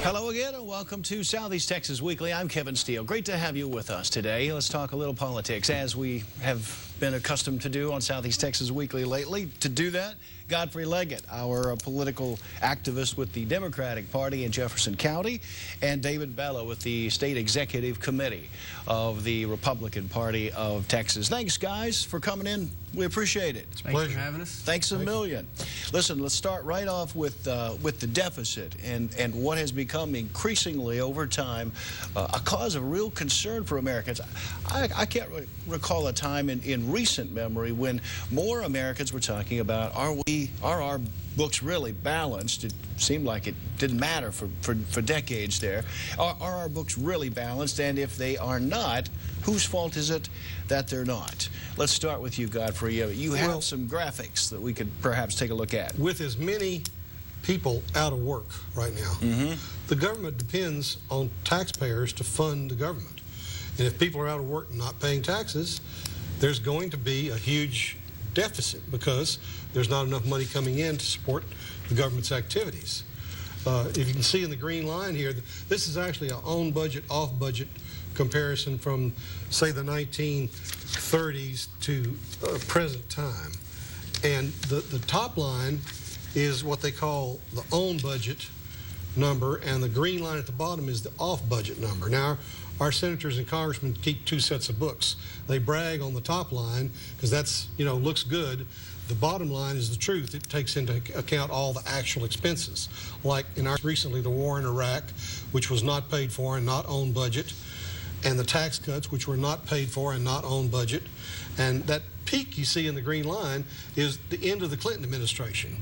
Hello again and welcome to Southeast Texas Weekly. I'm Kevin Steele. Great to have you with us today. Let's talk a little politics, as we have been accustomed to do on Southeast Texas Weekly lately. To do that, Godfrey Leggett, our political activist with the Democratic Party in Jefferson County, and David Bellow with the State Executive Committee of the Republican Party of Texas. Thanks, guys, for coming in. We appreciate it. It's a pleasure having us. Thanks a million. Listen, let's start right off with the deficit and what has become increasingly over time a cause of real concern for Americans. I can't recall a time in recent memory when more Americans were talking about, are our books really balanced? It seemed like it didn't matter for decades there. Are our books really balanced? And if they are not, whose fault is it that they're not? Let's start with you, Godfrey. You have some graphics that we could perhaps take a look at. With as many people out of work right now, the government depends on taxpayers to fund the government. And if people are out of work and not paying taxes, there's going to be a huge deficit because there's not enough money coming in to support the government's activities. If you can see in the green line here, this is actually an on-budget, off-budget comparison from, say, the 1930s to present time. And the top line is what they call the on-budget number, and the green line at the bottom is the off-budget number. Now, our senators and congressmen keep two sets of books. They brag on the top line because that's, looks good. The bottom line is the truth. It takes into account all the actual expenses. Like recently the war in Iraq, which was not paid for and not on budget, and the tax cuts, which were not paid for and not on budget. And that peak you see in the green line is the end of the Clinton administration.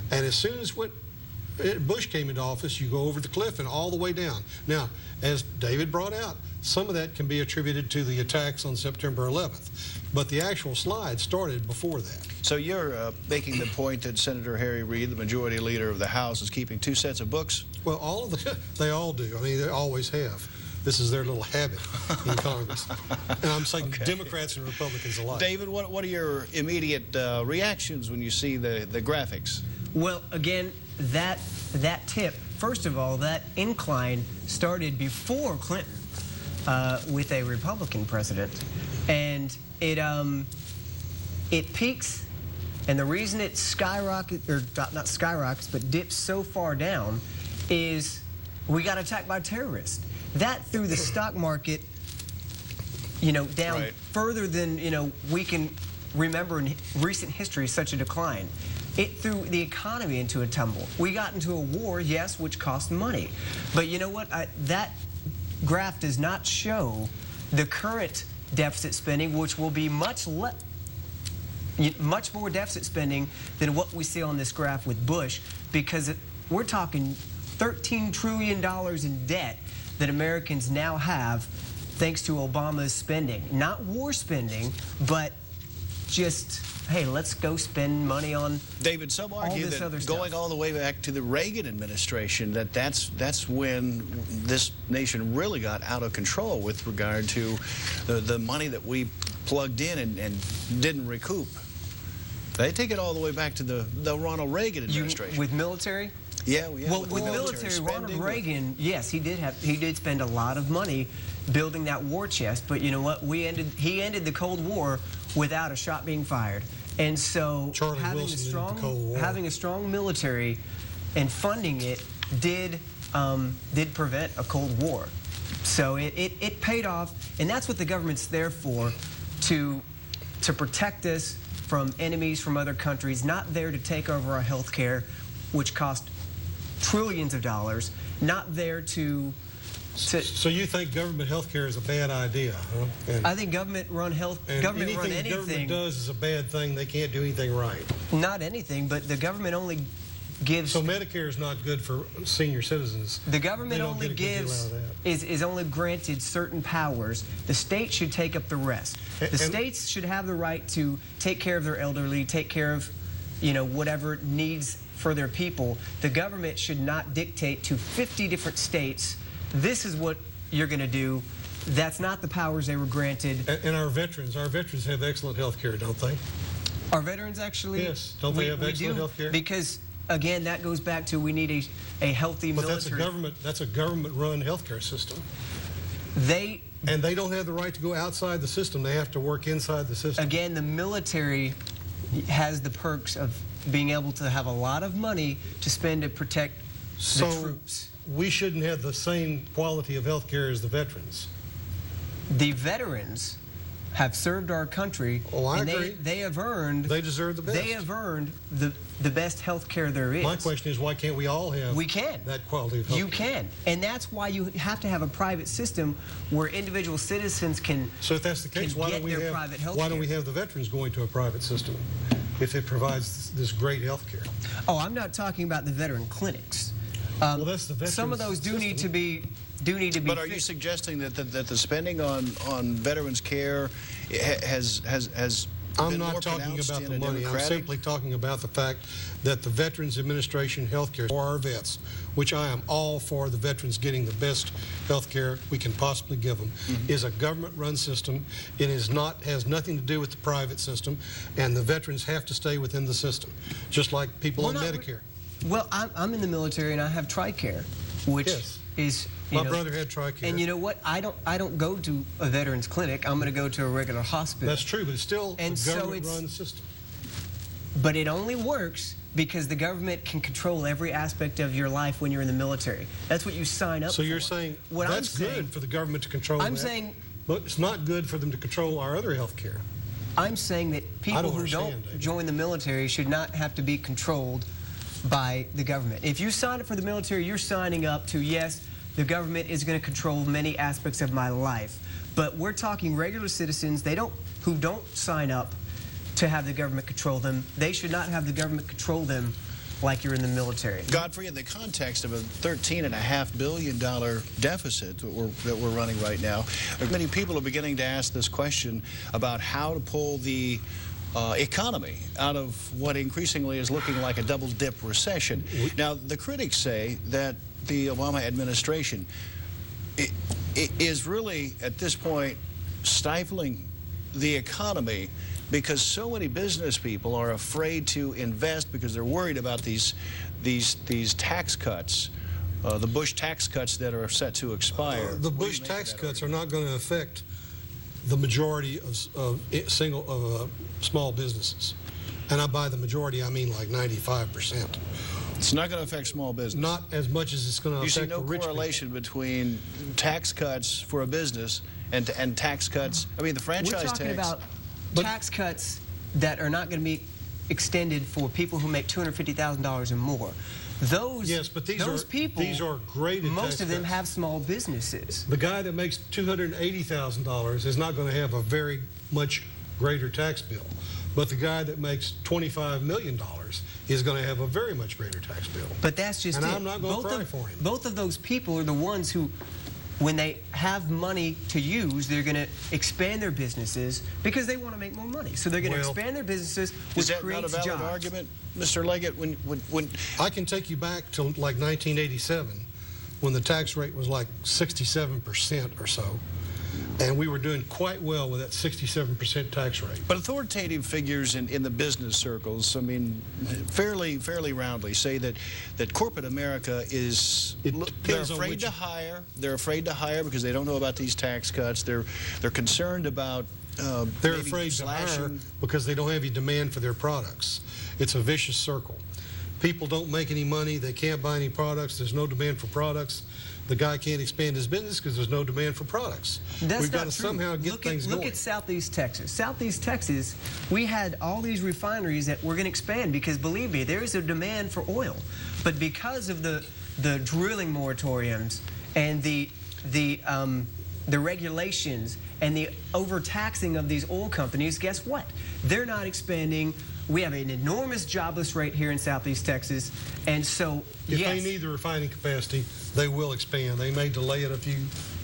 And as soon as Bush came into office, you go over the cliff and all the way down. Now, as David brought out, some of that can be attributed to the attacks on September 11th, but the actual slide started before that. So you're making the point that Senator Harry Reid, the majority leader of the House, is keeping two sets of books? Well, they all do. I mean, they always have. This is their little habit in Congress. And I'm saying Democrats and Republicans alike. David, what are your immediate reactions when you see the graphics? Well, again, that tip, first of all, that incline started before Clinton with a Republican president. And it peaks, and the reason it skyrockets, or not skyrockets, but dips so far down is we got attacked by terrorists. That threw the stock market, down further than, we can remember in recent history such a decline. It threw the economy into a tumble. We got into a war, yes, which cost money. But you know what? That graph does not show the current deficit spending, which will be much more deficit spending than what we see on this graph with Bush, because we're talking $13 trillion in debt that Americans now have thanks to Obama's spending. Not war spending, but just, hey, let's go spend money on David, some argue that going all the way back to the Reagan administration, that's when this nation really got out of control with regard to the money that we plugged in and didn't recoup. They take it all the way back to the Ronald Reagan administration. With military? Yeah, well, with military, Ronald Reagan, yes, he did spend a lot of money building that war chest. But you know what? He ended the Cold War without a shot being fired. And so having a strong military and funding it did prevent a Cold War. So it paid off, and that's what the government's there for, to protect us from enemies from other countries, not there to take over our health care, which cost trillions of dollars, not there to... So you think government health care is a bad idea, huh? I think government-run anything the government does is a bad thing. They can't do anything right. Not anything, but the government only gives... So Medicare is not good for senior citizens. The government only gives, is only granted certain powers. The state should take up the rest. The states should have the right to take care of their elderly, take care of, whatever needs for their people. The government should not dictate to 50 different states, this is what you're going to do. That's not the powers they were granted. And our veterans have excellent health care, don't they? Our veterans actually... Yes, don't they have excellent health care? Because again, that goes back to we need a healthy military. But that's a government-run healthcare system. And they don't have the right to go outside the system. They have to work inside the system. Again, the military has the perks of being able to have a lot of money to spend to protect the troops. We shouldn't have the same quality of health care as the veterans. The veterans have served our country, and agree. They have earned. They deserve the best. They have earned the best health care there is. My question is, why can't we all have that quality of health care? You can, and that's why you have to have a private system where individual citizens can. So if that's the case, why don't we have the veterans going to a private system if it provides this great health care? Oh, I'm not talking about the veteran clinics. Well, that's the veterans some of those system. need to be. But are you suggesting that the spending on veterans care has I'm not talking about the money. I'm simply talking about the fact that the Veterans Administration health care for our vets, which I am all for the veterans getting the best health care we can possibly give them, is a government-run system. It has nothing to do with the private system, and the veterans have to stay within the system, just like people on Medicare. Well, I'm in the military, and I have TRICARE, which is... My brother had TRICARE. And you know what? I don't go to a veterans clinic. I'm going to go to a regular hospital. That's true, but it's still a government-run system. But it only works because the government can control every aspect of your life when you're in the military. That's what you sign up for. So you're saying that's good for the government to control that, but it's not good for them to control our other health care. I'm saying that people who don't join the military should not have to be controlled by the government. If you sign up for the military, you're signing up to, yes, the government is going to control many aspects of my life. But we're talking regular citizens who don't sign up to have the government control them. They should not have the government control them like you're in the military. Godfrey, in the context of a $13.5 billion deficit that we're running right now, many people are beginning to ask this question about how to pull the economy out of what increasingly is looking like a double-dip recession. Now, the critics say that the Obama administration is really, at this point, stifling the economy because so many business people are afraid to invest because they're worried about these tax cuts, the Bush tax cuts that are set to expire. The Bush tax cuts are not going to affect the majority of small businesses. And by the majority, I mean like 95%. It's not going to affect small business. Not as much as it's going to affect the rich people. You see no correlation between tax cuts for a business and tax cuts. I mean, the franchise tax. We're talking about tax cuts that are not going to be extended for people who make $250,000 or more. Yes, but these are great. Most of them have small businesses. The guy that makes $280,000 is not going to have a very much greater tax bill. But the guy that makes $25 million is going to have a very much greater tax bill. But that's just and I'm not going to cry for him. Both of those people are the ones who, when they have money to use, they're going to expand their businesses because they want to make more money. So they're going to expand their businesses, which creates jobs. Is that not a valid argument, Mr. Leggett? When I can take you back to like 1987, when the tax rate was like 67% or so. And we were doing quite well with that 67% tax rate. But authoritative figures in the business circles, I mean, fairly roundly say that corporate America is, they're afraid to hire. They're afraid to hire because they don't know about these tax cuts. They're concerned about they're afraid to hire because they don't have any demand for their products. It's a vicious circle. People don't make any money. They can't buy any products. There's no demand for products. The guy can't expand his business because there's no demand for products. We've got to somehow get things going. Look at Southeast Texas. Southeast Texas, we had all these refineries that were going to expand because, believe me, there is a demand for oil. But because of the drilling moratoriums and the regulations and the overtaxing of these oil companies, guess what? They're not expanding. We have an enormous jobless rate here in Southeast Texas, and so, if they need the refining capacity, they will expand. They may delay it a few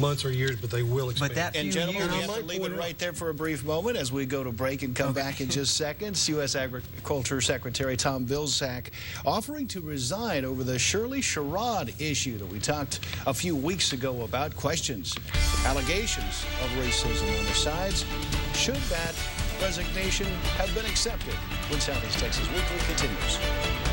months or years, but they will expand. And gentlemen, we have to leave it right there for a brief moment as we go to break and come back in just seconds. U.S. Agriculture Secretary Tom Vilsack offering to resign over the Shirley Sherrod issue that we talked a few weeks ago about. Questions, allegations of racism on the sides. Should that resignation have been accepted? When Southeast Texas Weekly continues.